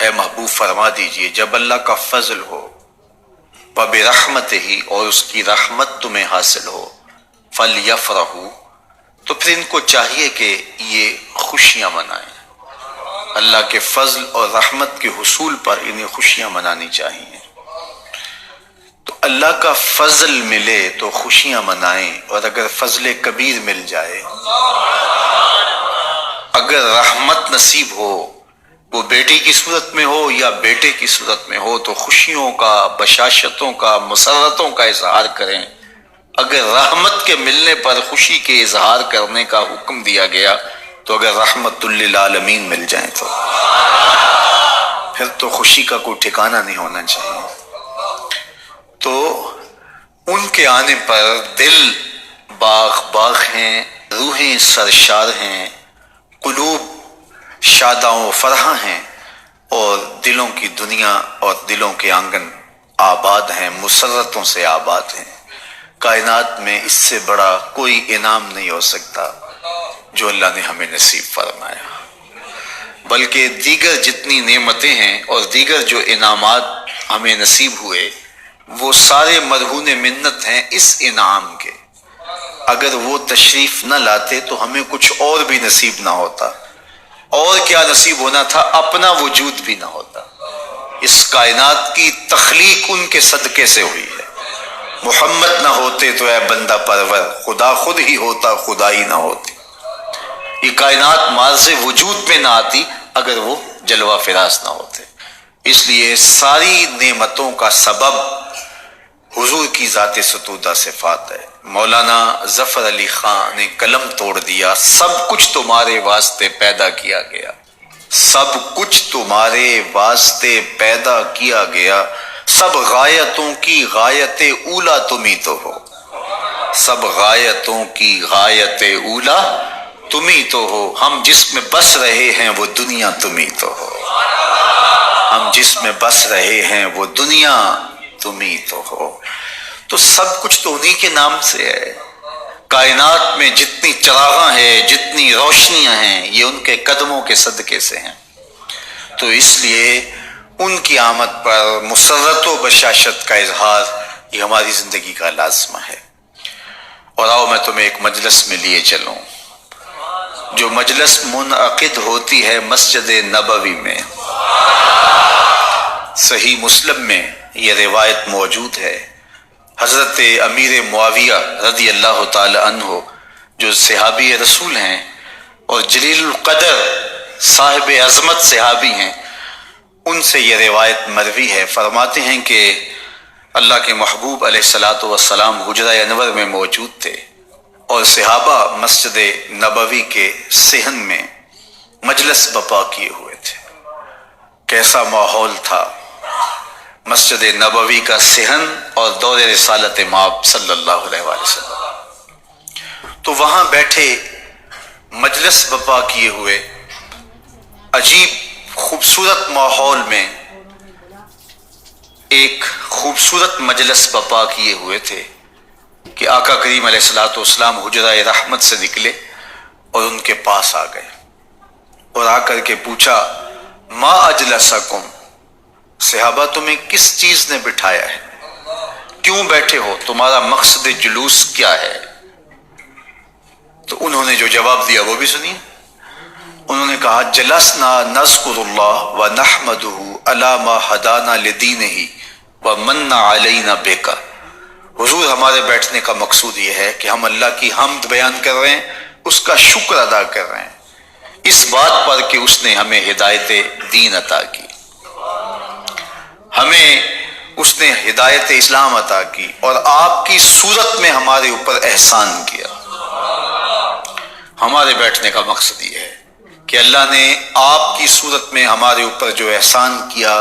اے محبوب فرما دیجئے جب اللہ کا فضل ہو وَبِرَحْمَتِهِ اور اس کی رحمت تمہیں حاصل ہو فَلْيَفْرَحُوا تو پھر ان کو چاہیے کہ یہ خوشیاں منائیں۔ اللہ کے فضل اور رحمت کے حصول پر انہیں خوشیاں منانی چاہیے۔ تو اللہ کا فضل ملے تو خوشیاں منائیں، اور اگر فضل کبیر مل جائے، اگر رحمت نصیب ہو، وہ بیٹی کی صورت میں ہو یا بیٹے کی صورت میں ہو، تو خوشیوں کا، بشاشتوں کا، مسرتوں کا اظہار کریں۔ اگر رحمت کے ملنے پر خوشی کے اظہار کرنے کا حکم دیا گیا تو اگر رحمت للعالمین مل جائیں تو پھر تو خوشی کا کوئی ٹھکانہ نہیں ہونا چاہیے۔ تو ان کے آنے پر دل باغ باغ ہیں، روحیں سرشار ہیں، قلوب شاداں و فرحاں ہیں، اور دلوں کی دنیا اور دلوں کے آنگن آباد ہیں، مسرتوں سے آباد ہیں۔ کائنات میں اس سے بڑا کوئی انعام نہیں ہو سکتا جو اللہ نے ہمیں نصیب فرمایا، بلکہ دیگر جتنی نعمتیں ہیں اور دیگر جو انعامات ہمیں نصیب ہوئے وہ سارے مرہون منت ہیں اس انعام کے۔ اگر وہ تشریف نہ لاتے تو ہمیں کچھ اور بھی نصیب نہ ہوتا، اور کیا نصیب ہونا تھا، اپنا وجود بھی نہ ہوتا۔ اس کائنات کی تخلیق ان کے صدقے سے ہوئی ہے۔ محمد نہ ہوتے تو اے بندہ پرور، خدا خود ہی ہوتا خدائی نہ ہوتی۔ یہ کائنات مارز وجود میں نہ آتی اگر وہ جلوہ فراز نہ ہوتے۔ اس لیے ساری نعمتوں کا سبب حضور کی ذات ستودہ صفات ہے۔ مولانا ظفر علی خان نے قلم توڑ دیا، سب کچھ تمہارے واسطے پیدا کیا گیا، سب کچھ تمہارے واسطے پیدا کیا گیا، سب غایتوں کی غایت اولا تم ہی تو ہو، سب غایتوں کی غایت اولا تم ہی تو ہو، ہم جس میں بس رہے ہیں وہ دنیا تم ہی تو ہو، ہم جس میں بس رہے ہیں وہ دنیا تم ہی تو ہو۔ تو سب کچھ تو انہی کے نام سے ہے۔ کائنات میں جتنی چراغاں ہیں، جتنی روشنیاں ہیں، یہ ان کے قدموں کے صدقے سے ہیں۔ تو اس لیے ان کی آمد پر مسرت و بشاشت کا اظہار یہ ہماری زندگی کا لازمہ ہے۔ اور آؤ میں تمہیں ایک مجلس میں لیے چلوں، جو مجلس منعقد ہوتی ہے مسجد نبوی میں۔ صحیح مسلم میں یہ روایت موجود ہے، حضرت امیر معاویہ رضی اللہ تعالی عنہ جو صحابی رسول ہیں اور جلیل القدر صاحب عظمت صحابی ہیں، ان سے یہ روایت مروی ہے۔ فرماتے ہیں کہ اللہ کے محبوب علیہ الصلاۃ والسلام حجرہ انور میں موجود تھے اور صحابہ مسجد نبوی کے صحن میں مجلس بپا کیے ہوئے تھے۔ کیسا ماحول تھا مسجد نبوی کا صحن اور دور رسالت مآب صلی اللہ علیہ وآلہ وسلم۔ تو وہاں بیٹھے مجلس بپا کیے ہوئے عجیب خوبصورت ماحول میں ایک خوبصورت مجلس بپا کیے ہوئے تھے کہ آقا کریم علیہ الصلوۃ والسلام حجرہ رحمت سے نکلے اور ان کے پاس آ گئے اور آ کر کے پوچھا، ما اجلسکم، صحابہ تمہیں کس چیز نے بٹھایا ہے، کیوں بیٹھے ہو، تمہارا مقصد جلوس کیا ہے؟ تو انہوں نے جو جواب دیا وہ بھی سنیے۔ انہوں نے کہا، جلسنا نذکر اللہ ونحمدہ علی ما ہدانا لدینہ ومن علینا بک۔ حضور ہمارے بیٹھنے کا مقصود یہ ہے کہ ہم اللہ کی حمد بیان کر رہے ہیں، اس کا شکر ادا کر رہے ہیں اس بات پر کہ اس نے ہمیں ہدایت دین عطا کی، ہمیں اس نے ہدایت اسلام عطا کی اور آپ کی صورت میں ہمارے اوپر احسان کیا۔ ہمارے بیٹھنے کا مقصد یہ ہے کہ اللہ نے آپ کی صورت میں ہمارے اوپر جو احسان کیا،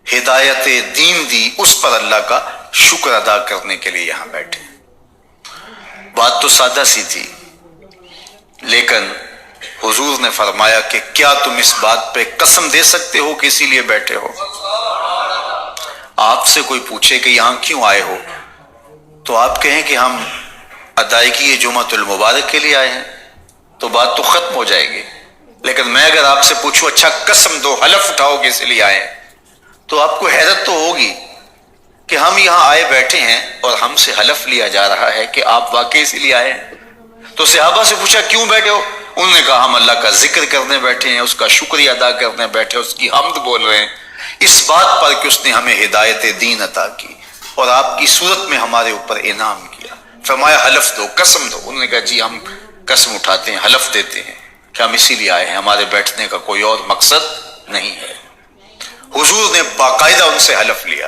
ہدایت دین دی، اس پر اللہ کا شکر ادا کرنے کے لیے یہاں بیٹھے۔ بات تو سادہ سی تھی، لیکن حضور نے فرمایا کہ کیا تم اس بات پہ قسم دے سکتے ہو کہ اسی لیے بیٹھے ہو؟ آپ سے کوئی پوچھے کہ یہاں کیوں آئے ہو تو آپ کہیں کہ ہم ادائیگی جمعۃ المبارک کے لیے آئے ہیں، تو بات تو ختم ہو جائے گی۔ لیکن میں اگر آپ سے پوچھوں اچھا قسم دو، حلف اٹھاؤ کس لیے آئے، تو آپ کو حیرت تو ہوگی کہ ہم یہاں آئے بیٹھے ہیں اور ہم سے حلف لیا جا رہا ہے کہ آپ واقعی اسی لیے آئے ہیں۔ تو صحابہ سے پوچھا کیوں بیٹھے ہو؟ انہوں نے کہا ہم اللہ کا ذکر کرنے بیٹھے ہیں، اس کا شکریہ ادا کرنے بیٹھے، اس کی حمد بول رہے ہیں، اس بات پر کہ اس نے ہمیں ہدایت دین عطا کی اور آپ کی صورت میں ہمارے اوپر انعام کیا۔ فرمایا حلف دو، قسم دو۔ انہوں نے کہا جی ہم قسم اٹھاتے ہیں، حلف دیتے ہیں کہ ہم اسی لیے آئے ہیں، ہمارے بیٹھنے کا کوئی اور مقصد نہیں ہے۔ حضور نے باقاعدہ ان سے حلف لیا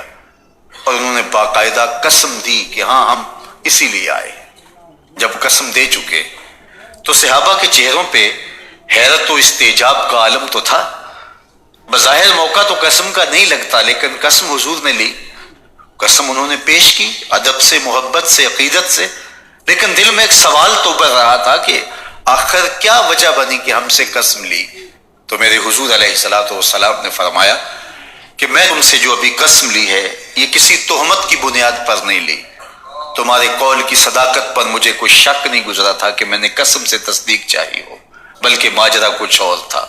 اور انہوں نے باقاعدہ قسم دی کہ ہاں ہم اسی لیے آئے۔ جب قسم دے چکے تو صحابہ کے چہروں پہ حیرت و استعجاب کا عالم تو تھا۔ بظاہر موقع تو قسم کا نہیں لگتا، لیکن قسم حضور نے لی، قسم انہوں نے پیش کی ادب سے، محبت سے، عقیدت سے، لیکن دل میں ایک سوال تو بڑھ رہا تھا کہ آخر کیا وجہ بنی کہ ہم سے قسم لی؟ تو میرے حضور علیہ الصلوۃ والسلام نے فرمایا کہ میں تم سے جو ابھی قسم لی ہے یہ کسی تہمت کی بنیاد پر نہیں لی، تمہارے قول کی صداقت پر مجھے کوئی شک نہیں گزرا تھا کہ میں نے قسم سے تصدیق چاہی ہو، بلکہ ماجرا کچھ اور تھا۔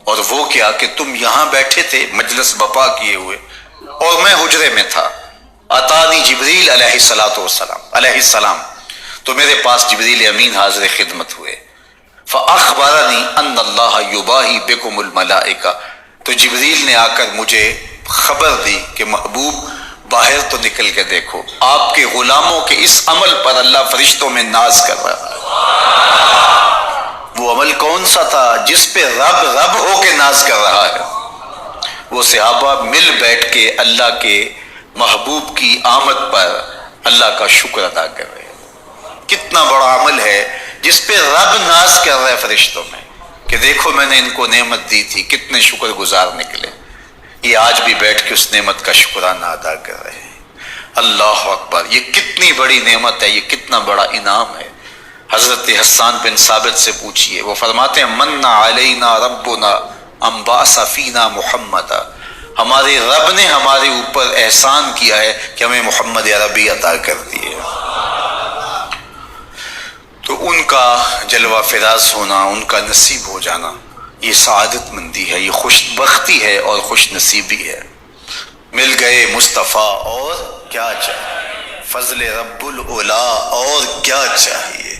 اور وہ کیا کہ تم یہاں بیٹھے تھے مجلس بپا کیے ہوئے اور میں حجرے میں تھا، اتانی جبریل علیہ السلام، تو میرے پاس جبریل امین حاضر خدمت ہوئے، فاخبرنی ان اللہ یباہی بکم الملائکہ، تو جبریل نے آ کر مجھے خبر دی کہ محبوب باہر تو نکل کے دیکھو، آپ کے غلاموں کے اس عمل پر اللہ فرشتوں میں ناز کر رہا ہے۔ وہ عمل کون سا تھا جس پہ رب ہو کے ناز کر رہا ہے؟ وہ صحابہ مل بیٹھ کے اللہ کے محبوب کی آمد پر اللہ کا شکر ادا کر رہے ہیں۔ کتنا بڑا عمل ہے جس پہ رب ناز کر رہا ہے فرشتوں میں کہ دیکھو میں نے ان کو نعمت دی تھی، کتنے شکر گزار نکلے۔ یہ آج بھی بیٹھ کے اس نعمت کا شکرانہ ادا کر رہے ہیں۔ اللہ اکبر، یہ کتنی بڑی نعمت ہے، یہ کتنا بڑا انعام ہے۔ حضرت حسان بن ثابت سے پوچھئے، وہ فرماتے ہیں من علینا ربنا ام بعث فینا محمد، ہمارے رب نے ہمارے اوپر احسان کیا ہے کہ ہمیں محمد عربی عطا کر دیے۔ تو ان کا جلوہ فراز ہونا، ان کا نصیب ہو جانا، یہ سعادت مندی ہے، یہ خوش بختی ہے اور خوش نصیبی ہے۔ مل گئے مصطفیٰ اور کیا چاہیے، فضل رب العلا اور کیا چاہیے۔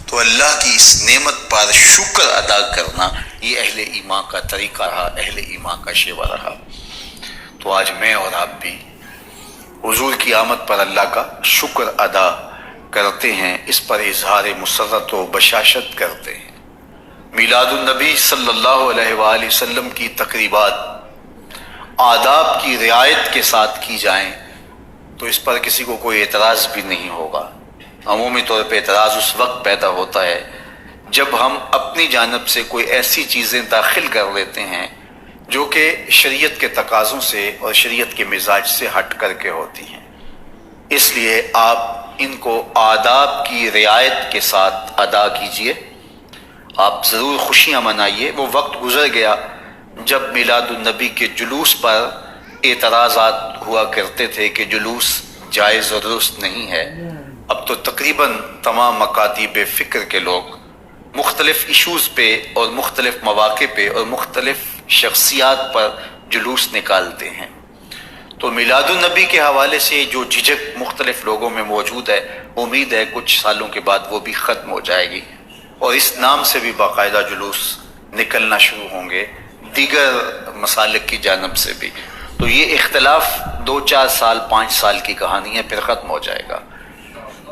تو اللہ کی اس نعمت پر شکر ادا کرنا یہ اہل ایمان کا طریقہ رہا، اہل ایمان کا شیوہ رہا۔ تو آج میں اور آپ بھی حضور کی آمد پر اللہ کا شکر ادا کرتے ہیں، اس پر اظہار مسرت و بشاشت کرتے ہیں۔ میلاد النبی صلی اللہ علیہ وآلہ وسلم کی تقریبات آداب کی رعایت کے ساتھ کی جائیں تو اس پر کسی کو کوئی اعتراض بھی نہیں ہوگا۔ عمومی طور پہ اعتراض اس وقت پیدا ہوتا ہے جب ہم اپنی جانب سے کوئی ایسی چیزیں داخل کر لیتے ہیں جو کہ شریعت کے تقاضوں سے اور شریعت کے مزاج سے ہٹ کر کے ہوتی ہیں۔ اس لیے آپ ان کو آداب کی رعایت کے ساتھ ادا کیجئے۔ آپ ضرور خوشیاں منائیے۔ وہ وقت گزر گیا جب میلاد النبی کے جلوس پر اعتراضات ہوا کرتے تھے کہ جلوس جائز و درست نہیں ہے۔ اب تو تقریباً تمام مکاتب فکر کے لوگ مختلف ایشوز پہ اور مختلف مواقع پہ اور مختلف شخصیات پر جلوس نکالتے ہیں۔ تو میلاد النبی کے حوالے سے جو جھجک مختلف لوگوں میں موجود ہے، امید ہے کچھ سالوں کے بعد وہ بھی ختم ہو جائے گی اور اس نام سے بھی باقاعدہ جلوس نکلنا شروع ہوں گے دیگر مسالک کی جانب سے بھی۔ تو یہ اختلاف 2-4 سال 5 سال کی کہانی ہے، پھر ختم ہو جائے گا۔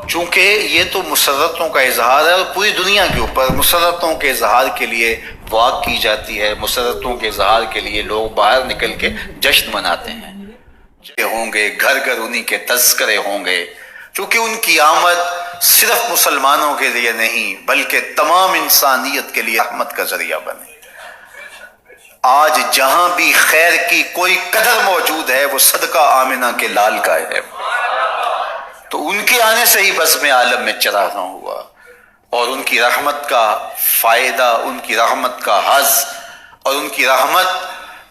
چونکہ یہ تو مسرتوں کا اظہار ہے اور پوری دنیا کے اوپر مسرتوں کے اظہار کے لیے واک کی جاتی ہے، مسرتوں کے اظہار کے لیے لوگ باہر نکل کے جشن مناتے ہیں۔ ہوں گے گھر گھر انہی کے تذکرے ہوں گے، چونکہ ان کی آمد صرف مسلمانوں کے لیے نہیں بلکہ تمام انسانیت کے لیے رحمت کا ذریعہ بنے۔ آج جہاں بھی خیر کی کوئی قدر موجود ہے وہ صدقہ آمنہ کے لال کا ہے، تو ان کے آنے سے ہی بزم عالم میں چراغاں ہوا اور ان کی رحمت کا فائدہ، ان کی رحمت کا حظ اور ان کی رحمت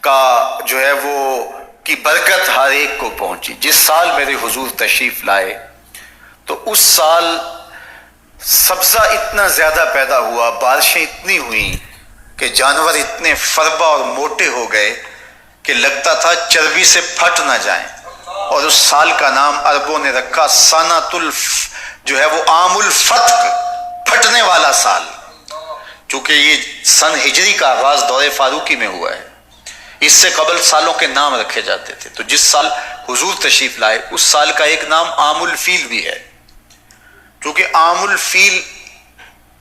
کا جو ہے وہ کی برکت ہر ایک کو پہنچی۔ جس سال میرے حضور تشریف لائے تو اس سال سبزہ اتنا زیادہ پیدا ہوا، بارشیں اتنی ہوئیں کہ جانور اتنے فربا اور موٹے ہو گئے کہ لگتا تھا چربی سے پھٹ نہ جائیں، اور اس سال کا نام عربوں نے رکھا سنۃ جو ہے وہ عام الفتق، پھٹنے والا سال، چونکہ یہ سن ہجری کا آغاز دور فاروقی میں ہوا ہے۔ اس سے قبل سالوں کے نام رکھے جاتے تھے، تو جس سال حضور تشریف لائے اس سال کا ایک نام عام الفیل بھی ہے، کیونکہ عام الفیل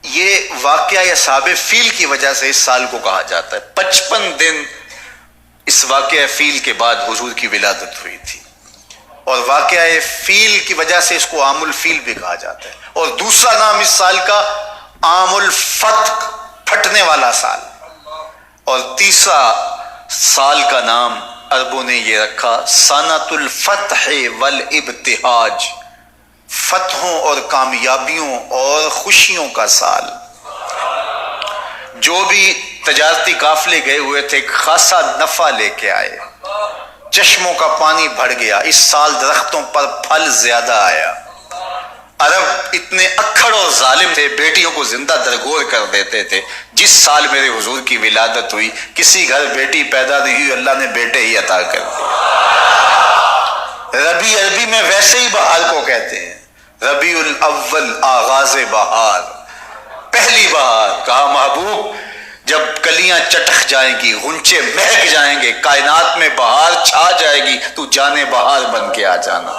یہ واقعہ اصحاب فیل کی وجہ سے اس سال کو کہا جاتا ہے۔ 55 دن اس واقعہ فیل کے بعد حضور کی ولادت ہوئی تھی، اور واقعہ فیل کی وجہ سے اس کو عام الفیل بھی کہا جاتا ہے۔ اور دوسرا نام اس سال کا عام الفتق، پھٹنے والا سال، اور تیسرا سال کا نام عربوں نے یہ رکھا سنۃ الفتح والابتہاج، فتحوں اور کامیابیوں اور خوشیوں کا سال۔ جو بھی تجارتی قافلے گئے ہوئے تھے خاصا نفع لے کے آئے، چشموں کا پانی بڑھ گیا، اس سال درختوں پر پھل زیادہ آیا۔ عرب اتنے اکھڑ اور ظالم تھے، بیٹیوں کو زندہ درگور کر دیتے تھے۔ جس سال میرے حضور کی ولادت ہوئی کسی گھر بیٹی پیدا نہیں ہوئی، اللہ نے بیٹے ہی عطا کر دیے۔ ربیع عربی میں ویسے ہی بہار کو کہتے ہیں، ربیع الاول آغاز بہار، پہلی بہار۔ کہا محبوب جب کلیاں چٹک جائیں گی، غنچے مہک جائیں گے، کائنات میں بہار چھا جائے گی، تو جانے بہار بن کے آ جانا۔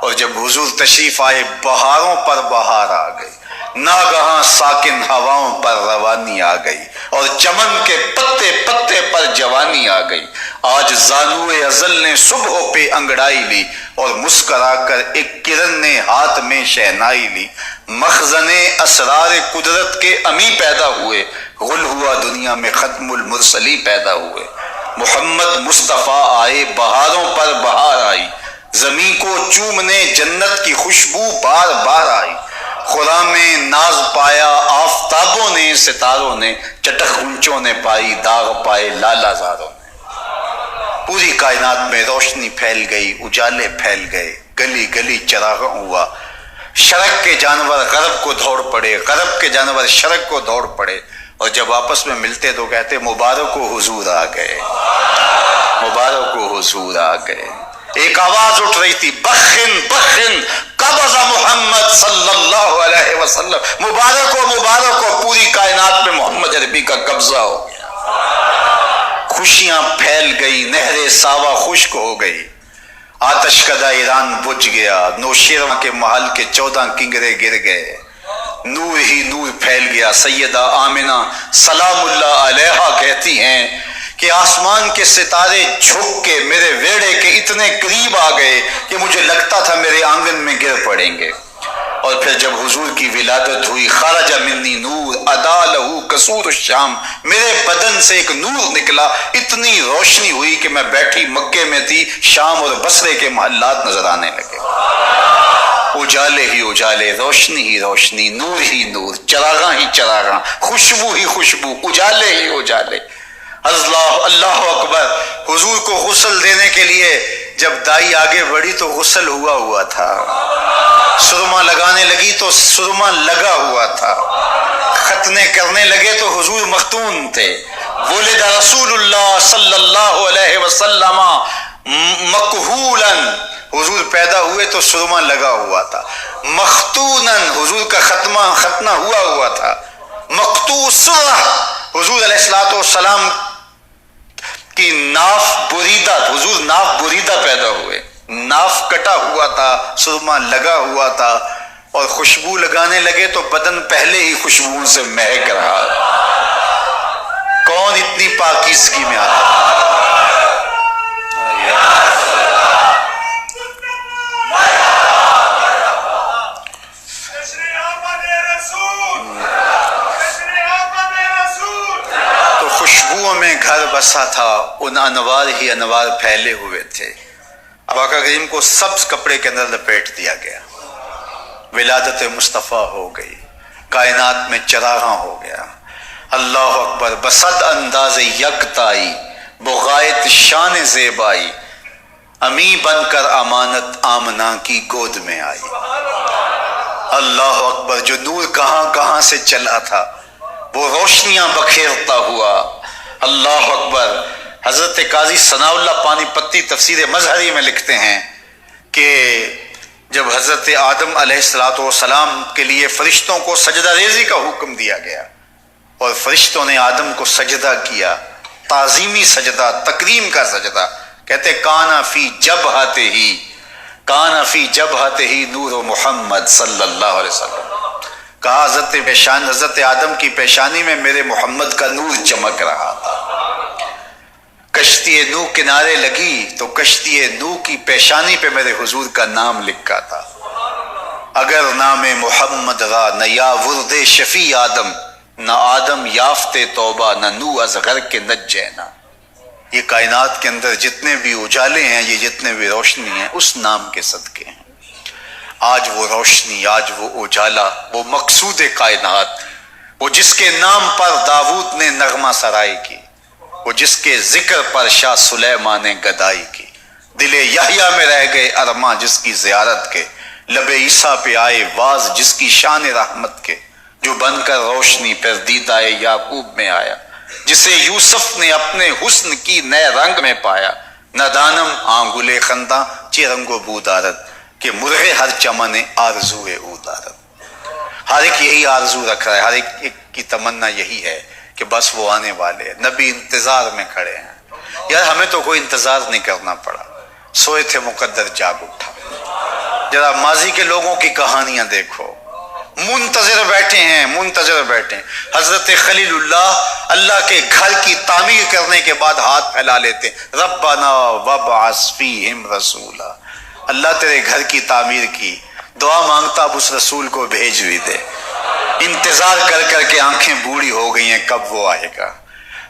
اور جب حضور تشریف آئے بہاروں پر بہار آ گئی، ناگہاں ساکن ہواؤں پر روانی آ گئی، اور چمن کے پتے پتے پر جوانی آ گئی۔ آج زانوئے ازل نے صبح پہ انگڑائی لی، اور مسکرا کر ایک کرن نے ہاتھ میں شہنائی لی۔ مخزن اسرار قدرت کے امی پیدا ہوئے، غل ہوا دنیا میں ختم المرسلی پیدا ہوئے۔ محمد مصطفیٰ آئے، بہاروں پر بہار آئی، زمین کو چومنے جنت کی خوشبو بار بار آئی۔ خرام ناز پایا آفتابوں نے، ستاروں نے، چٹخ غنچوں نے پائی، داغ پائے لالا زاروں نے۔ پوری کائنات میں روشنی پھیل گئی، اجالے پھیل گئے، گلی گلی چراغاں ہوا۔ شرق کے جانور غرب کو دوڑ پڑے، غرب کے جانور شرق کو دوڑ پڑے، اور جب آپس میں ملتے تو کہتے مبارک ہو حضور آ گئے، مبارک ہو حضور آ گئے۔ ایک آواز اٹھ رہی تھی، بخن بخن قبض محمد صلی اللہ علیہ وسلم، مبارک ہو مبارک ہو، پوری کائنات میں محمد عربی کا قبضہ ہو گیا۔ خوشیاں پھیل گئی، نہر ساوا خشک ہو گئی، آتش کدہ ایران بجھ گیا، نوشیروان کے محل کے 14 کنگرے گر گئے، نور ہی نور پھیل گیا۔ سیدہ آمنہ سلام اللہ علیہا کہتی ہیں کہ آسمان کے ستارے جھک کے میرے ویڑے کے اتنے قریب آ گئے کہ مجھے لگتا تھا میرے آنگن میں گر پڑیں گے۔ اور پھر جب حضور کی ولادت ہوئی، خرج منی نور ادا لہو قصور الشام، میرے بدن سے ایک نور نکلا، اتنی روشنی ہوئی کہ میں بیٹھی مکے میں تھی، شام اور بصرے کے محلات نظر آنے لگے۔ اجالے ہی اجالے، روشنی ہی روشنی، نور ہی نور، چراغاں ہی چراغاں، خوشبو ہی خوشبو، اجالے ہی اجالے۔ اللہ اکبر۔ حضور کو غسل دینے کے لیے جب دائی آگے بڑھی تو غسل ہوا تھا، سرما لگانے لگی تو سرما لگا ہوا تھا، ختنے کرنے لگے تو حضور مختون تھے۔ ولد رسول اللہ صلی اللہ علیہ وسلم مکحولا، حضور پیدا ہوئے تو سرما لگا ہوا تھا۔ مختونا، حضور کا ختنہ ہوا تھا۔ مقطوع سرہ، حضور علیہ الصلوۃ والسلام کی ناف بریدہ، حضور ناف بریدہ پیدا ہوئے، ناف کٹا ہوا تھا، سرما لگا ہوا تھا، اور خوشبو لگانے لگے تو بدن پہلے ہی خوشبو سے مہک رہا۔ کون اتنی پاکیزگی میں آتا؟ تو خوشبوؤں میں گھر بسا تھا، ان انوار ہی انوار پھیلے ہوئے تھے۔ اب آقا کریم کو سبز کپڑے کے اندر لپیٹ دیا گیا، ولادت مصطفیٰ ہو گئی، کائنات میں چراغاں ہو گیا۔ اللہ اکبر۔ بصد انداز یکتائی، بغایت شان زیبائی، امی بن کر امانت آمنہ کی گود میں آئی۔ اللہ اکبر۔ جو نور کہاں کہاں سے چلا تھا، وہ روشنیاں بکھیرتا ہوا. اللہ اکبر. حضرت قاضی ثناء اللہ پانی پتی تفسیر مظہری میں لکھتے ہیں کہ جب حضرت آدم علیہ السلام کے لیے فرشتوں کو سجدہ ریزی کا حکم دیا گیا اور فرشتوں نے آدم کو سجدہ کیا، تعظیمی سجدہ، تکریم کا سجدہ، کہتے کانا فی جبہتہ نور محمد صلی اللہ علیہ وسلم. کہا حضرت آدم کی پیشانی میں میرے محمد کا نور چمک رہا تھا. کشتی نوح کنارے لگی تو کشتی نوح کی پیشانی پہ میرے حضور کا نام لکھا تھا. اگر نام محمد را نہ یا ورد شفیع آدم، نہ آدم یافتے توبہ، نہ نوح از غر کے نجینا. یہ کائنات کے اندر جتنے بھی اجالے ہیں، یہ جتنے بھی روشنی ہیں، اس نام کے صدقے ہیں. آج وہ روشنی، آج وہ اجالا، وہ مقصود کائنات، وہ جس کے نام پر داؤد نے نغمہ سرائی کی، وہ جس کے ذکر پر شاہ سلیمان نے گدائی کی. دل یحییٰ میں رہ گئے ارماں جس کی زیارت کے، لب عیسیٰ پہ آئے واز جس کی شان رحمت کے، جو بن کر روشنی پر دیدہ یعقوب میں آیا، جسے یوسف نے اپنے حسن کی نئے رنگ میں پایا. نہ دانم آنگلے خنداں چرنگو بودارت کہ مرغے ہر چمن آرزوئے اودارت. ہر ایک یہی آرزو رکھ رہا ہے، ہر ایک کی تمنا یہی ہے کہ بس وہ آنے والے. نبی انتظار میں کھڑے ہیں. یار ہمیں تو کوئی انتظار نہیں کرنا پڑا، سوئے تھے مقدر جاگ اٹھا. ذرا ماضی کے لوگوں کی کہانیاں دیکھو، منتظر بیٹھے ہیں، منتظر بیٹھے ہیں. حضرت خلیل اللہ کے گھر کی تعمیر کرنے کے بعد ہاتھ پھیلا لیتے، ربنا وابعث فیہم رسولا. اللہ تیرے گھر کی تعمیر کی، دعا مانگتا اب اس رسول کو بھیج بھی دے. انتظار کر کر کے آنکھیں بوڑھی ہو گئی ہیں، کب وہ آئے گا.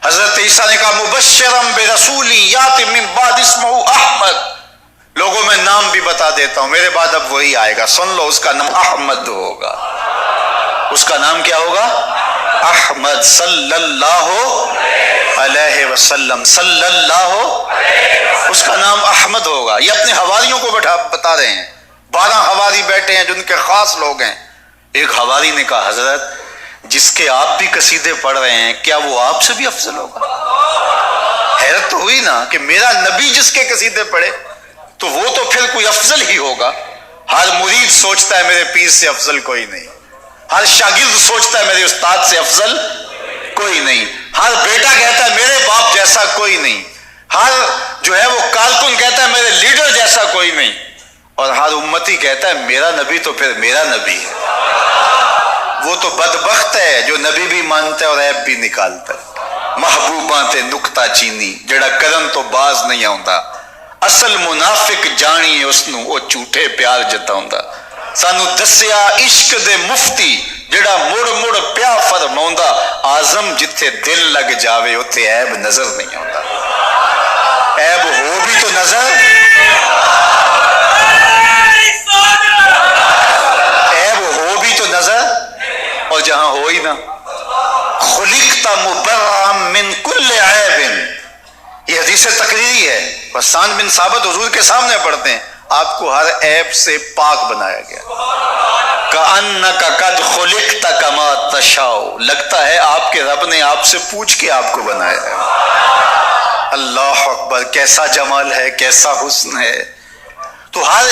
حضرت عیسیٰ نے کہا مبشرم برسولی یاتی من بعد اسمہ احمد. لوگوں میں نام بھی بتا دیتا ہوں، میرے بعد اب وہی آئے گا، سن لو، اس کا نام احمد ہوگا. اس کا نام کیا ہوگا؟ احمد صلی اللہ علیہ وسلم. صلی اللہ، اس کا نام احمد ہوگا. یہ اپنے حواریوں کو بتا رہے ہیں. 12 حواری بیٹھے ہیں جن کے خاص لوگ ہیں. ایک حواری نے کہا حضرت جس کے آپ بھی قصیدے پڑھ رہے ہیں، کیا وہ آپ سے بھی افضل ہوگا؟ حیرت تو ہوئی نا کہ میرا نبی جس کے قصیدے پڑھے تو وہ تو پھر کوئی افضل ہی ہوگا. ہر مرید سوچتا ہے میرے پیر سے افضل کوئی نہیں، ہر شاگرد سوچتا ہے میرے استاد سے افضل کوئی نہیں، ہر بیٹا کہتا ہے میرے باپ جیسا کوئی نہیں، ہر جو ہے وہ کارکن کہتا ہے میرے لیڈر جیسا کوئی نہیں، اور ہر امتی کہتا ہے میرا نبی تو پھر میرا نبی ہے. وہ تو بدبخت ہے جو نبی بھی مانتا ہے اور عیب بھی نکالتا ہے. محبوباں تے نکتہ چینی جڑا کرن تو باز نہیں آوندا، اصل منافق جانی اس نو او جھوٹے پیار جتاوندا. سانو دسیا عشق دے مفتی جڑا مڑ مڑ پیا فرماوندا، آزم جتھے دل لگ جاوے اوتھے عیب نظر نہیں آوندا. عیب ہو بھی تو نظر، عیب ہو بھی تو نظر، اور جہاں ہو ہی نہ. خلقت مبرئا من کل عیب، یہ حدیث تقریری ہے. حسان بن ثابت حضور کے سامنے پڑھتے ہیں آپ کو ہر عیب سے پاک بنایا گیا. کأنک قد خلقت کما تشاء، لگتا ہے آپ کے رب نے آپ سے پوچھ کے آپ کو بنایا ہے. اللہ اکبر، کیسا جمال ہے، کیسا حسن ہے. تو ہر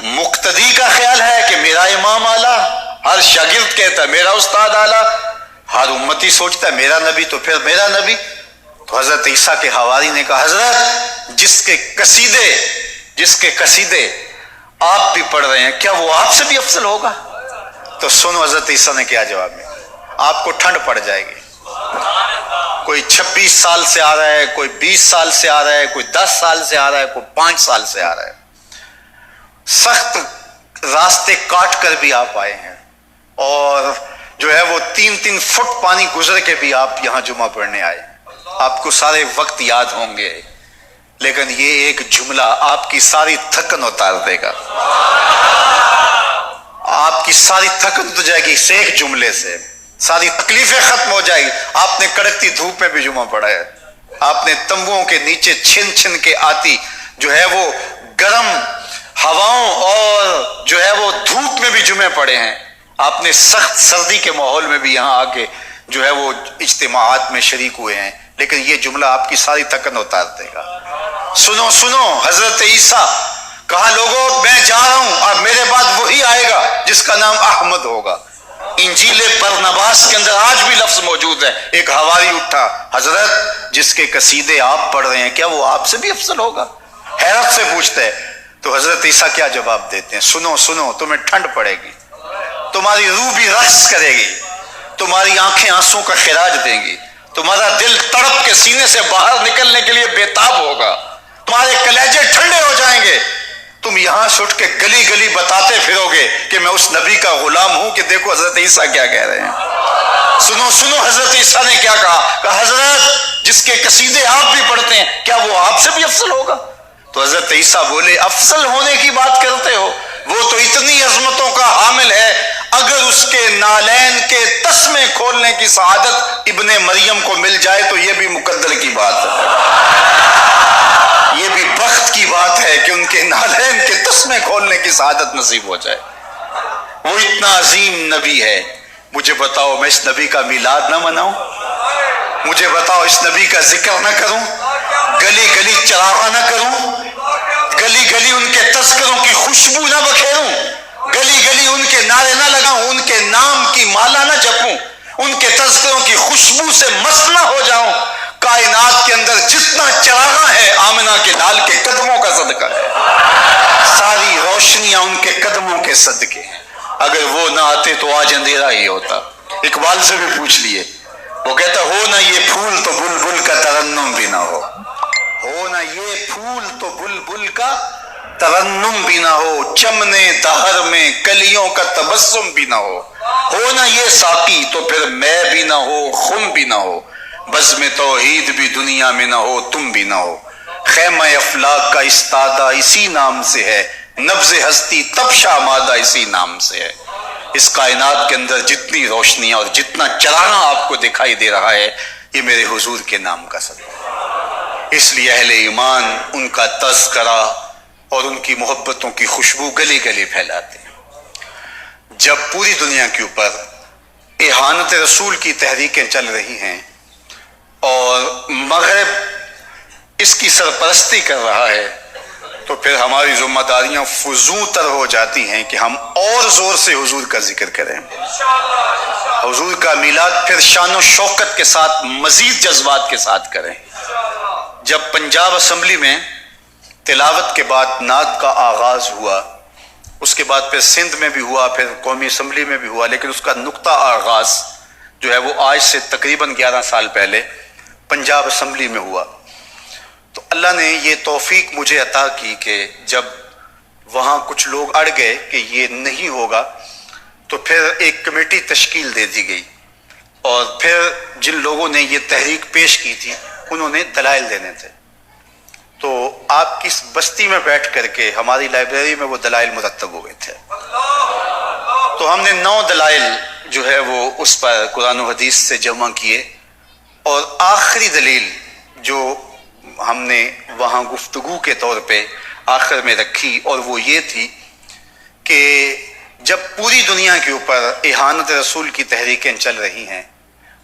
مقتدی کا خیال ہے کہ میرا امام اعلیٰ، ہر شاگرد کہتا ہے میرا استاد اعلیٰ، ہر امتی سوچتا ہے میرا نبی تو پھر میرا نبی. تو حضرت عیسیٰ کے حواری نے کہا حضرت جس کے قصیدے آپ بھی پڑھ رہے ہیں، کیا وہ آپ سے بھی افضل ہوگا؟ تو سنو حضرت عیسیٰ نے کیا جواب دیا. آپ کو ٹھنڈ پڑ جائے گی. کوئی 26 سال سے آ رہا ہے، کوئی 20 سال سے آ رہا ہے، کوئی 10 سال سے آ رہا ہے، کوئی 5 سال سے آ رہا ہے. سخت راستے کاٹ کر بھی آپ آئے ہیں، اور جو ہے وہ 3-3 فٹ پانی گزر کے بھی آپ یہاں جمعہ پڑھنے آئے. آپ کو سارے وقت یاد ہوں گے، لیکن یہ ایک جملہ آپ کی ساری تھکن اتار دے گا. آپ کی ساری تھکن اتر جائے گی اس ایک جملے سے، ساری تکلیفیں ختم ہو جائے گی. آپ نے کڑکتی دھوپ میں بھی جمعہ پڑھا ہے، آپ نے تمبوؤں کے نیچے چھن چھن کے آتی جو ہے وہ گرم ہواؤں اور جو ہے وہ دھوپ میں بھی جمعے پڑھے ہیں. آپ نے سخت سردی کے ماحول میں بھی یہاں آ کے جو ہے وہ اجتماعات میں شریک ہوئے ہیں، لیکن یہ جملہ آپ کی ساری تکن اتار دے گا۔ سنو سنو، حضرت عیسیٰ کہا لوگوں میں جا رہا ہوں، اب میرے بعد وہی آئے گا جس کا نام احمد ہوگا۔ انجیل برنباس کے اندر آج بھی لفظ موجود ہے۔ ایک حواری اٹھا، حضرت جس کے قصیدے آپ پڑھ رہے ہیں کیا وہ آپ سے بھی افضل ہوگا؟ حیرت سے پوچھتے ہیں۔ تو حضرت عیسیٰ کیا جواب دیتے ہیں؟ سنو سنو، تمہیں ٹھنڈ پڑے گی، تمہاری روح بھی رقص کرے گی، تمہاری آنکھیں آنسوں کا خراج دیں گی، تمہارا دل تڑپ کے سینے سے باہر نکلنے کے لیے بےتاب ہوگا، تمہارے کلیجے ٹھنڈے ہو جائیں گے، تم یہاں سے اٹھ کے گلی گلی بتاتے پھرو گے کہ میں اس نبی کا غلام ہوں کہ دیکھو حضرت عیسیٰ کیا کہہ رہے ہیں۔ سنو سنو، حضرت عیسیٰ نے کیا کہا؟ کہ حضرت جس کے قصیدے آپ بھی پڑھتے ہیں کیا وہ آپ سے بھی افضل ہوگا؟ تو حضرت عیسیٰ بولے افضل ہونے کی بات کرتے ہو، وہ تو اتنی عظمتوں کا حامل ہے، اگر اس کے نالین کے تسمے کھولنے کی سعادت ابن مریم کو مل جائے تو یہ بھی مقدر کی بات ہے، یہ بھی بخت کی بات ہے کہ ان کے نالین کے تسمے کھولنے کی سعادت نصیب ہو جائے۔ وہ اتنا عظیم نبی ہے، مجھے بتاؤ میں اس نبی کا میلاد نہ مناؤں؟ مجھے بتاؤ اس نبی کا ذکر نہ کروں؟ گلی گلی چراغاں نہ کروں؟ گلی گلی ان کے تذکروں کی خوشبو نہ بکھیروں؟ گلی گلی ان کے نعرے نہ لگاؤں؟ ان کے نام کی مالا نہ جپوں؟ ان کے تذکروں کی خوشبو سے مست نہ ہو جاؤں؟ کائنات کے اندر جتنا چراغاں ہے آمنہ کے لال کے قدموں کا صدقہ ہے، ساری روشنیاں ان کے قدموں کے صدقے ہیں۔ اگر وہ نہ آتے تو آج اندھیرا ہی ہوتا۔ اقبال سے بھی پوچھ لیے، وہ کہتا ہو نہ یہ پھول تو بلبل کا ترنم بھی نہ ہو نہ یہ پھول تو بلبل کا ترنم بھی نہ ہو، چمنے دہر میں کلیوں کا تبسم بھی نہ ہو نہ یہ ساقی تو پھر میں بھی نہ ہو، خم بھی نہ ہو، بزم توحید بھی دنیا میں نہ ہو، تم بھی نہ ہو، خیمہ افلاک کا استادہ اسی نام سے ہے، نبض ہستی تب شامادہ اسی نام سے ہے۔ اس کائنات کے اندر جتنی روشنیاں اور جتنا چراغاں آپ کو دکھائی دے رہا ہے یہ میرے حضور کے نام کا صدقہ ہے۔ اس لیے اہل ایمان ان کا تذکرہ اور ان کی محبتوں کی خوشبو گلی گلی پھیلاتے ہیں۔ جب پوری دنیا کے اوپر اہانت رسول کی تحریکیں چل رہی ہیں اور مغرب اس کی سرپرستی کر رہا ہے تو پھر ہماری ذمہ داریاں فزوں تر ہو جاتی ہیں کہ ہم اور زور سے حضور کا ذکر کریں، حضور کا میلاد پھر شان و شوکت کے ساتھ مزید جذبات کے ساتھ کریں۔ جب پنجاب اسمبلی میں تلاوت کے بعد نعت کا آغاز ہوا، اس کے بعد پھر سندھ میں بھی ہوا، پھر قومی اسمبلی میں بھی ہوا، لیکن اس کا نقطہ آغاز جو ہے وہ آج سے تقریباً 11 سال پہلے پنجاب اسمبلی میں ہوا۔ تو اللہ نے یہ توفیق مجھے عطا کی کہ جب وہاں کچھ لوگ اڑ گئے کہ یہ نہیں ہوگا تو پھر ایک کمیٹی تشکیل دے دی گئی، اور پھر جن لوگوں نے یہ تحریک پیش کی تھی انہوں نے دلائل دینے تھے، تو آپ کی بستی میں بیٹھ کر کے ہماری لائبریری میں وہ دلائل مرتب ہو گئے تھے۔ تو ہم نے 9 دلائل جو ہے وہ اس پر قرآن و حدیث سے جمع کیے، اور آخری دلیل جو ہم نے وہاں گفتگو کے طور پہ آخر میں رکھی اور وہ یہ تھی کہ جب پوری دنیا کے اوپر اہانت رسول کی تحریکیں چل رہی ہیں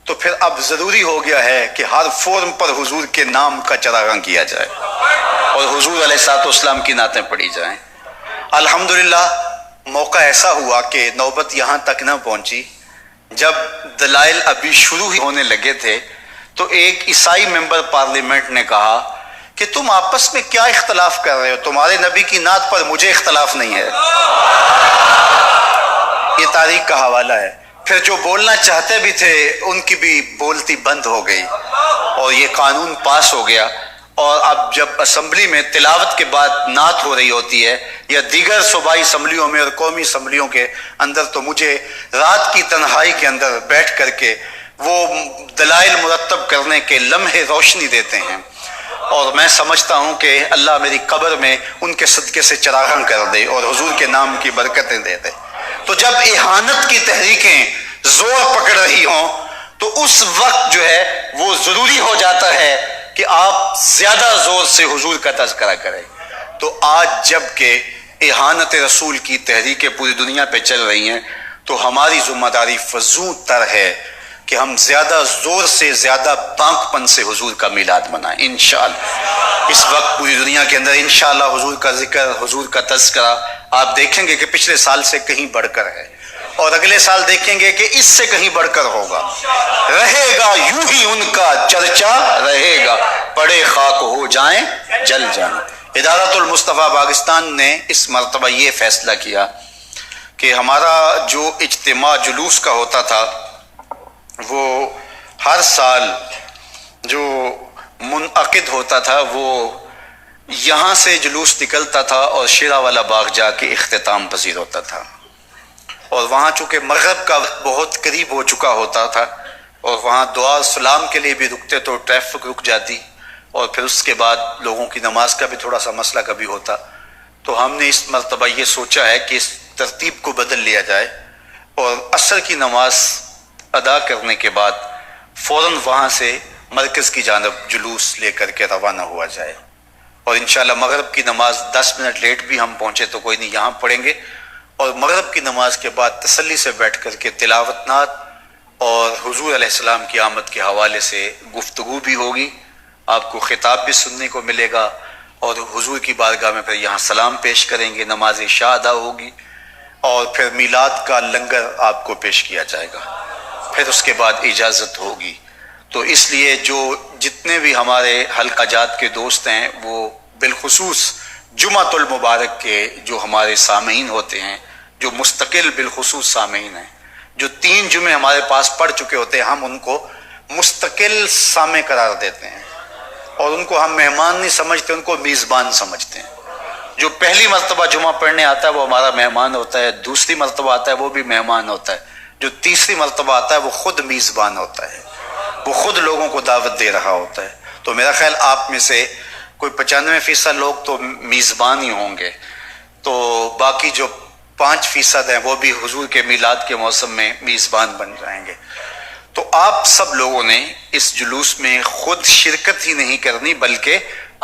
تو پھر اب ضروری ہو گیا ہے کہ ہر فورم پر حضور کے نام کا چراغاں کیا جائے اور حضور علیہ الصلوۃ والسلام کی نعتیں پڑھی جائیں۔ الحمدللہ موقع ایسا ہوا کہ نوبت یہاں تک نہ پہنچی، جب دلائل ابھی شروع ہی ہونے لگے تھے تو ایک عیسائی ممبر پارلیمنٹ نے کہا کہ تم آپس میں کیا اختلاف کر رہے ہو، تمہارے نبی کی نعت پر مجھے اختلاف نہیں ہے۔ یہ تاریخ کا حوالہ ہے۔ پھر جو بولنا چاہتے بھی تھے ان کی بھی بولتی بند ہو گئی اور یہ قانون پاس ہو گیا، اور اب جب اسمبلی میں تلاوت کے بعد نعت ہو رہی ہوتی ہے یا دیگر صوبائی اسمبلیوں میں اور قومی اسمبلیوں کے اندر تو مجھے رات کی تنہائی کے اندر بیٹھ کر کے وہ دلائل مرتب کرنے کے لمحے روشنی دیتے ہیں، اور میں سمجھتا ہوں کہ اللہ میری قبر میں ان کے صدقے سے چراغاں کر دے اور حضور کے نام کی برکتیں دے دے۔ تو جب اہانت کی تحریکیں زور پکڑ رہی ہوں تو اس وقت جو ہے وہ ضروری ہو جاتا ہے کہ آپ زیادہ زور سے حضور کا تذکرہ کریں۔ تو آج جب کہ اہانت رسول کی تحریکیں پوری دنیا پہ چل رہی ہیں تو ہماری ذمہ داری فزوں تر ہے کہ ہم زیادہ زور سے زیادہ بانک پن سے حضور کا میلاد منائیں انشاءاللہ۔ اس وقت پوری دنیا کے اندر انشاءاللہ حضور کا ذکر، حضور کا تذکرہ آپ دیکھیں گے کہ پچھلے سال سے کہیں بڑھ کر ہے، اور اگلے سال دیکھیں گے کہ اس سے کہیں بڑھ کر ہوگا، رہے گا یوں ہی ان کا چرچا رہے گا، پڑے خاک ہو جائیں جل جائیں۔ ادارۃ المصطفیٰ پاکستان نے اس مرتبہ یہ فیصلہ کیا کہ ہمارا جو اجتماع جلوس کا ہوتا تھا وہ ہر سال جو منعقد ہوتا تھا وہ یہاں سے جلوس نکلتا تھا اور شیرا والا باغ جا کے اختتام پذیر ہوتا تھا، اور وہاں چونکہ مغرب کا بہت قریب ہو چکا ہوتا تھا اور وہاں دعا سلام کے لیے بھی رکتے تو ٹریفک رک جاتی، اور پھر اس کے بعد لوگوں کی نماز کا بھی تھوڑا سا مسئلہ کبھی ہوتا، تو ہم نے اس مرتبہ یہ سوچا ہے کہ اس ترتیب کو بدل لیا جائے اور عصر کی نماز ادا کرنے کے بعد فوراً وہاں سے مرکز کی جانب جلوس لے کر کے روانہ ہوا جائے، اور انشاءاللہ مغرب کی نماز 10 منٹ لیٹ بھی ہم پہنچے تو کوئی نہیں، یہاں پڑھیں گے، اور مغرب کی نماز کے بعد تسلی سے بیٹھ کر کے تلاوت نعت اور حضور علیہ السلام کی آمد کے حوالے سے گفتگو بھی ہوگی، آپ کو خطاب بھی سننے کو ملے گا، اور حضور کی بارگاہ میں پھر یہاں سلام پیش کریں گے، نماز عشاء ادا ہوگی، اور پھر میلاد کا لنگر آپ کو پیش کیا جائے گا، پھر اس کے بعد اجازت ہوگی۔ تو اس لیے جو جتنے بھی ہمارے حلقہ جات کے دوست ہیں وہ بالخصوص جمعۃ المبارک کے جو ہمارے سامعین ہوتے ہیں، جو مستقل بالخصوص سامعین ہیں، جو 3 جمعے ہمارے پاس پڑھ چکے ہوتے ہیں، ہم ان کو مستقل سامع قرار دیتے ہیں اور ان کو ہم مہمان نہیں سمجھتے، ان کو میزبان سمجھتے ہیں۔ جو پہلی مرتبہ جمعہ پڑھنے آتا ہے وہ ہمارا مہمان ہوتا ہے، دوسری مرتبہ آتا ہے وہ بھی مہمان ہوتا ہے، جو تیسری مرتبہ آتا ہے وہ خود میزبان ہوتا ہے، وہ خود لوگوں کو دعوت دے رہا ہوتا ہے۔ تو میرا خیال آپ میں سے کوئی 95% لوگ تو میزبان ہی ہوں گے، تو باقی جو 5% ہیں وہ بھی حضور کے میلاد کے موسم میں میزبان بن جائیں گے۔ تو آپ سب لوگوں نے اس جلوس میں خود شرکت ہی نہیں کرنی بلکہ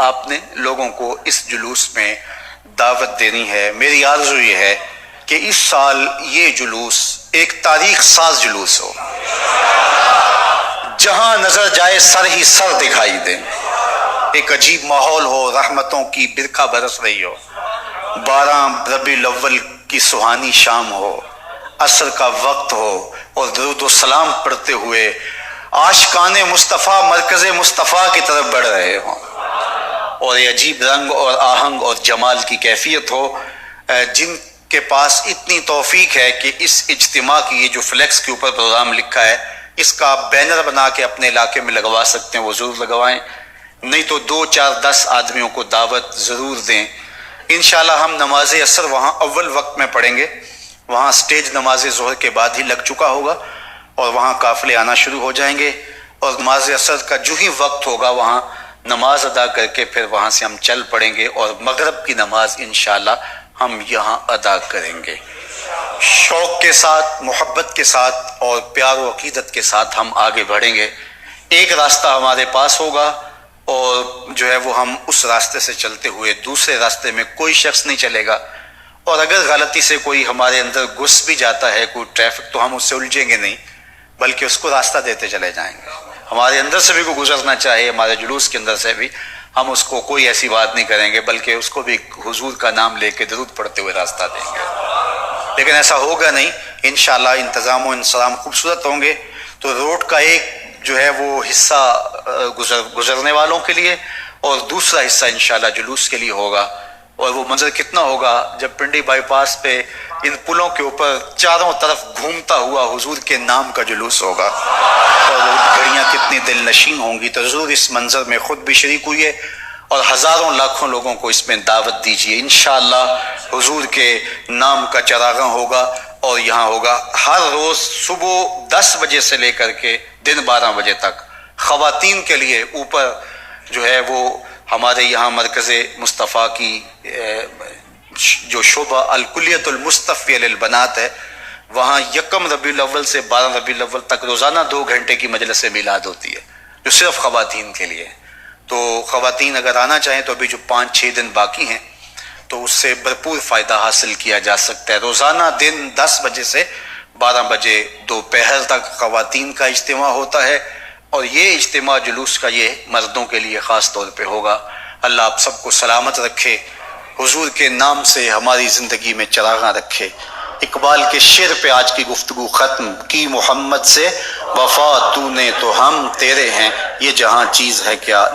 آپ نے لوگوں کو اس جلوس میں دعوت دینی ہے۔ میری آرزو یہ ہے کہ اس سال یہ جلوس ایک تاریخ ساز جلوس ہو، جہاں نظر جائے سر ہی سر دکھائی دے، ایک عجیب ماحول ہو، رحمتوں کی برکھا برس رہی ہو، 12 ربیع الاول کی سہانی شام ہو، عصر کا وقت ہو، اور درود و سلام پڑھتے ہوئے عاشقان مصطفیٰ مرکز مصطفیٰ کی طرف بڑھ رہے ہوں، اور یہ عجیب رنگ اور آہنگ اور جمال کی کیفیت ہو۔ جن کے پاس اتنی توفیق ہے کہ اس اجتماع کی یہ جو فلیکس کے اوپر پروگرام لکھا ہے اس کا بینر بنا کے اپنے علاقے میں لگوا سکتے ہیں وہ ضرور لگوائیں، نہیں تو 2 4 10 آدمیوں کو دعوت ضرور دیں۔ انشاءاللہ ہم نماز عصر وہاں اول وقت میں پڑھیں گے، وہاں سٹیج نماز ظہر کے بعد ہی لگ چکا ہوگا اور وہاں قافلے آنا شروع ہو جائیں گے، اور نماز عصر کا جو ہی وقت ہوگا وہاں نماز ادا کر کے پھر وہاں سے ہم چل پڑیں گے، اور مغرب کی نماز انشاءاللہ ہم یہاں ادا کریں گے۔ شوق کے ساتھ، محبت کے ساتھ اور پیار و عقیدت کے ساتھ ہم آگے بڑھیں گے۔ ایک راستہ ہمارے پاس ہوگا اور جو ہے وہ ہم اس راستے سے چلتے ہوئے دوسرے راستے میں کوئی شخص نہیں چلے گا، اور اگر غلطی سے کوئی ہمارے اندر گھس بھی جاتا ہے کوئی ٹریفک تو ہم اس سے الجھیں گے نہیں بلکہ اس کو راستہ دیتے چلے جائیں گے۔ ہمارے اندر سے بھی کوئی گزرنا چاہے، ہمارے جلوس کے اندر سے بھی، ہم اس کو کوئی ایسی بات نہیں کریں گے بلکہ اس کو بھی حضور کا نام لے کے درود پڑھتے ہوئے راستہ دیں گے۔ لیکن ایسا ہوگا نہیں، انشاءاللہ انتظام و انصرام خوبصورت ہوں گے، تو روڈ کا ایک جو ہے وہ حصہ گزرنے والوں کے لیے اور دوسرا حصہ انشاءاللہ جلوس کے لیے ہوگا، اور وہ منظر کتنا ہوگا جب پنڈی بائی پاس پہ ان پلوں کے اوپر چاروں طرف گھومتا ہوا حضور کے نام کا جلوس ہوگا، اور وہ گھڑیاں کتنی دل نشین ہوں گی۔ تو ضرور اس منظر میں خود بھی شریک ہوئیے اور ہزاروں لاکھوں لوگوں کو اس میں دعوت دیجیے۔ انشاءاللہ حضور کے نام کا چراغاں ہوگا، اور یہاں ہوگا ہر روز صبح 10 بجے سے لے کر کے دن 12 بجے تک۔ خواتین کے لیے اوپر جو ہے وہ ہمارے یہاں مرکز مصطفیٰ کی جو شعبہ الکلیت المصطفی للبنات ہے، وہاں 1 ربیع الاول سے 12 ربیع الاول تک روزانہ 2 گھنٹے کی مجلس میلاد ہوتی ہے جو صرف خواتین کے لیے۔ تو خواتین اگر آنا چاہیں تو ابھی جو 5-6 دن باقی ہیں تو اس سے بھرپور فائدہ حاصل کیا جا سکتا ہے۔ روزانہ دن 10 بجے سے 12 بجے دوپہر تک خواتین کا اجتماع ہوتا ہے، اور یہ اجتماع جلوس کا یہ مردوں کے لیے خاص طور پہ ہوگا۔ اللہ آپ سب کو سلامت رکھے، حضور کے نام سے ہماری زندگی میں چراغاں رکھے۔ اقبال کے شعر پہ آج کی گفتگو ختم کی، محمد سے وفا تو نے تو ہم تیرے ہیں، یہ جہاں چیز ہے کیا